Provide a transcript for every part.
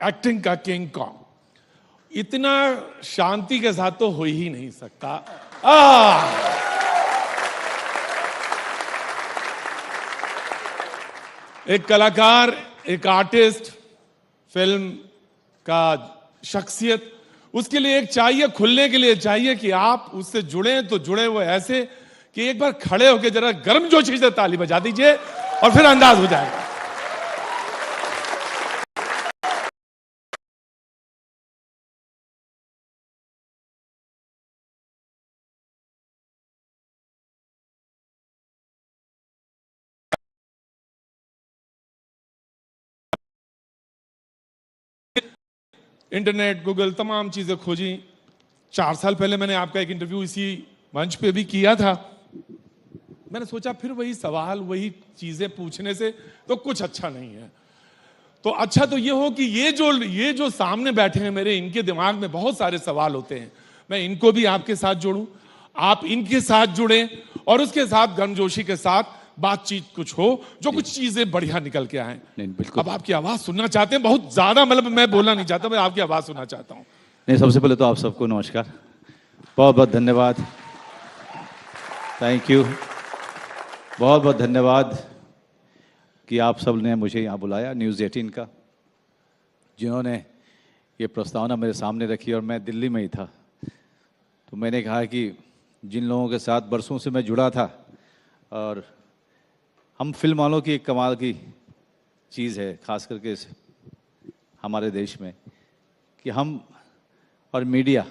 Acting का king Kong. इतना शांति के साथ तो हो ही नहीं सकता। एक कलाकार, एक आर्टिस्ट, फिल्म का शख्सियत, उसके लिए एक चाहिए, खुलने के लिए चाहिए कि आप उससे जुड़े तो जुड़े वो ऐसे कि एक बार खड़े होकर जरा गर्मजोशी से ताली बजा दीजिए और फिर अंदाज हो जाएगा। इंटरनेट, गूगल, तमाम चीजें खोजी। 4 साल पहले मैंने आपका एक इंटरव्यू इसी मंच पे भी किया था। मैंने सोचा फिर वही सवाल, वही चीजें पूछने से तो कुछ अच्छा नहीं है। तो अच्छा तो ये हो कि ये जो सामने बैठे हैं मेरे, इनके दिमाग में बहुत सारे सवाल होते हैं। मैं इनको भी आपके साथ जोड़ूं, आप इनके साथ जुड़ें और उसके साथ गर्मजोशी के साथ बातचीत कुछ हो, जो कुछ चीजें बढ़िया निकल के आए। अब आपकी आवाज सुनना चाहते हैं, बहुत ज्यादा, मतलब मैं बोलना नहीं चाहता, मैं आपकी आवाज सुनना चाहता हूं। नहीं, सबसे पहले तो आप सबको नमस्कार, बहुत बहुत धन्यवाद, थैंक यू, बहुत बहुत धन्यवाद कि आप सब ने मुझे यहाँ बुलाया, न्यूज़ 18 का, जिन्होंने ये प्रस्तावना मेरे सामने रखी और मैं दिल्ली में ही था। तो मैंने कहा कि जिन लोगों के साथ बरसों से मैं जुड़ा था, और हम फिल्म वालों की एक कमाल की चीज़ है, खास करके हमारे देश में, कि हम और मीडिया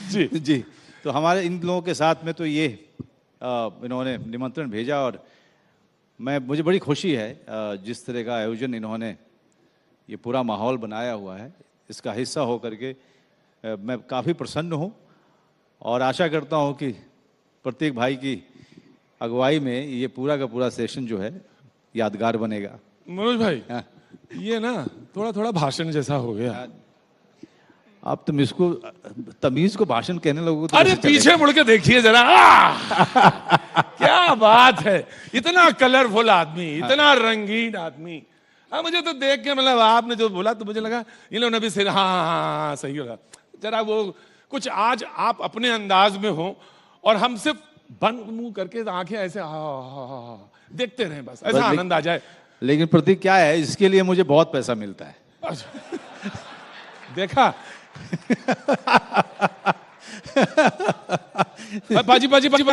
जी जी, तो हमारे इन लोगों के साथ में तो ये इन्होंने निमंत्रण भेजा और मुझे बड़ी खुशी है जिस तरह का आयोजन इन्होंने, ये पूरा माहौल बनाया हुआ है, इसका हिस्सा हो करके मैं काफ़ी प्रसन्न हूँ और आशा करता हूँ कि प्रत्येक भाई की अगुवाई में ये पूरा का पूरा सेशन जो है यादगार बनेगा। मनोज भाई, ये ना थोड़ा थोड़ा भाषण जैसा हो गया। आप तुम इसको तमीज को भाषण कहने लोगों को, अरे पीछे मुड़ के देखिए जरा। क्या बात है, इतना कलरफुल आदमी, इतना रंगीन आदमी। मुझे तो देख के, मतलब आपने जो बोला तो मुझे लगा इन लोगों ने भी सिर हाँ सही होगा। जरा वो कुछ आज आप अपने अंदाज में हो और हम सिर्फ बंद मुंह करके आंखें ऐसे देखते रहें, बस ऐसा आनंद आ जाए। लेकिन प्रतीक क्या है, इसके लिए मुझे बहुत पैसा मिलता है। देखा बाजी बाजी बाजी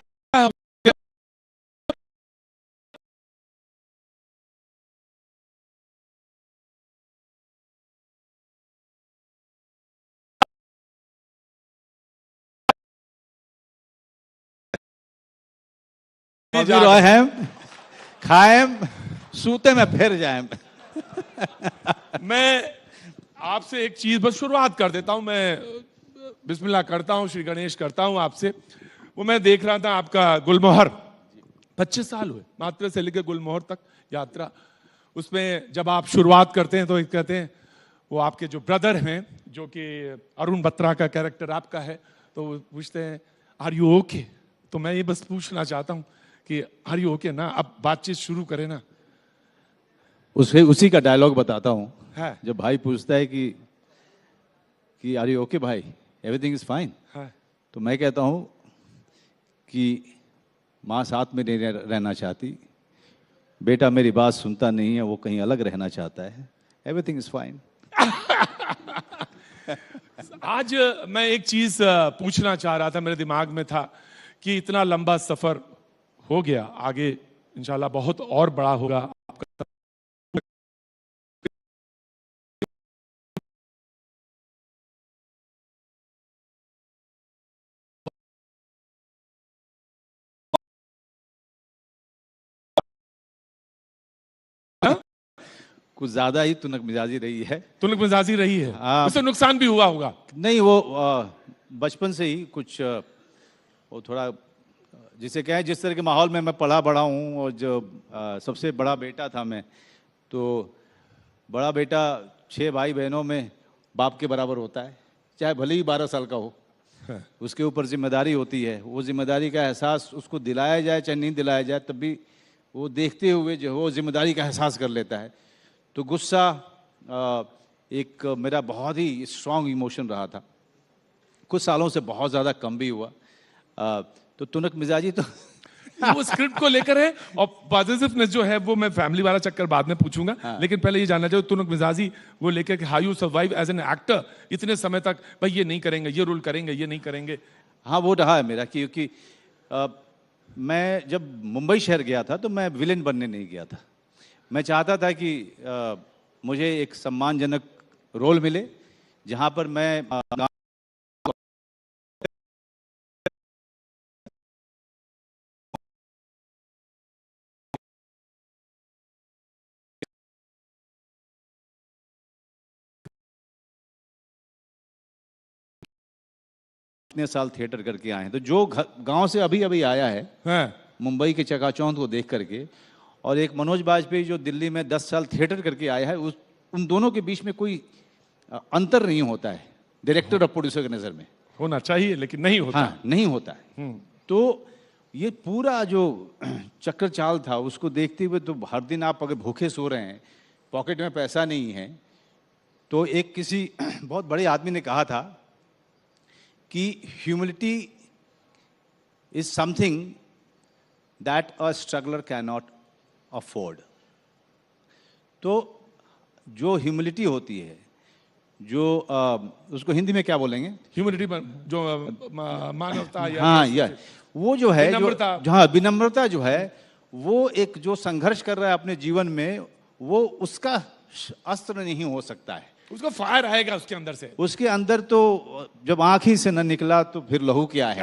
हम खाएम सूते में फिर जाए। मैं आपसे एक चीज बस शुरुआत कर देता हूं। मैं बिस्मिल्लाह करता हूं, श्री गणेश करता हूं आपसे। वो मैं देख रहा था आपका गुलमोहर, 25 साल हुए मात्र से लेकर गुलमोहर तक यात्रा। उसमें जब आप शुरुआत करते हैं तो एक कहते हैं, वो आपके जो ब्रदर हैं, जो कि अरुण बत्रा का कैरेक्टर आपका है, तो वो पूछते हैं आर यू ओके। तो मैं ये बस पूछना चाहता हूं कि आर यू ओके ना, अब बातचीत शुरू करें ना। उसी का डायलॉग बताता हूँ। है जब भाई पूछता है कि आर यू ओके भाई, एवरीथिंग इज फाइन, तो मैं कहता हूँ कि माँ साथ में नहीं रहना चाहती, बेटा मेरी बात सुनता नहीं है, वो कहीं अलग रहना चाहता है, एवरीथिंग इज फाइन। आज मैं एक चीज पूछना चाह रहा था, मेरे दिमाग में था कि इतना लंबा सफर हो गया, आगे इंशाल्लाह बहुत और बड़ा होगा आपका। कुछ ज्यादा ही तुनक मिजाजी रही है। तुनक मिजाजी रही है, उससे नुकसान भी हुआ होगा। नहीं, वो बचपन से ही कुछ वो थोड़ा जिसे कहें जिस तरह के माहौल में मैं पला बड़ा हूँ, और जो सबसे बड़ा बेटा था मैं, तो बड़ा बेटा 6 भाई बहनों में बाप के बराबर होता है, चाहे भले ही 12 साल का हो। उसके ऊपर जिम्मेदारी होती है, वो जिम्मेदारी का एहसास उसको दिलाया जाए चाहे नहीं दिलाया जाए, तब भी वो देखते हुए जो वो जिम्मेदारी का एहसास कर लेता है। तो गुस्सा एक मेरा बहुत ही स्ट्रांग इमोशन रहा था, कुछ सालों से बहुत ज़्यादा कम भी हुआ। तो तुनक मिजाजी तो वो स्क्रिप्ट को लेकर है, और पॉजिटिवनेस जो है वो मैं फैमिली वाला चक्कर बाद में पूछूंगा। लेकिन पहले ये जानना चाहिए तुनक मिजाजी वो लेकर how you survive as an actor इतने समय तक, भाई ये नहीं करेंगे, ये रोल करेंगे, ये नहीं करेंगे। हाँ, वो रहा है मेरा, क्योंकि मैं जब मुंबई शहर गया था तो मैं विलेन बनने नहीं गया था। मैं चाहता था कि मुझे एक सम्मानजनक रोल मिले जहाँ पर मैं इतने साल थिएटर करके आए हैं, तो जो गांव से अभी अभी आया है मुंबई के चकाचौंध को देख करके, और एक मनोज बाजपेयी जो दिल्ली में 10 साल थिएटर करके आया है, उन दोनों के बीच में कोई अंतर नहीं होता है डायरेक्टर और प्रोड्यूसर की नज़र में। होना चाहिए लेकिन नहीं होता। हाँ, नहीं होता है। तो ये पूरा जो चक्कर चाल था उसको देखते हुए, तो हर दिन आप अगर भूखे सो रहे हैं, पॉकेट में पैसा नहीं है, तो एक किसी बहुत बड़े आदमी ने कहा था कि humility is something that a struggler can not afford. तो जो ह्यूमिलिटी होती है, जो उसको हिंदी में क्या बोलेंगे, ह्यूमिलिटी जो मानवता या हाँ, या वो जो है विनम्रता, जो हाँ विनम्रता जो है, वो एक जो संघर्ष कर रहा है अपने जीवन में, वो उसका अस्त्र नहीं हो सकता है। उसका फायर आएगा उसके अंदर से। उसके अंदर तो जब आँख ही से न निकला तो फिर लहू क्या है।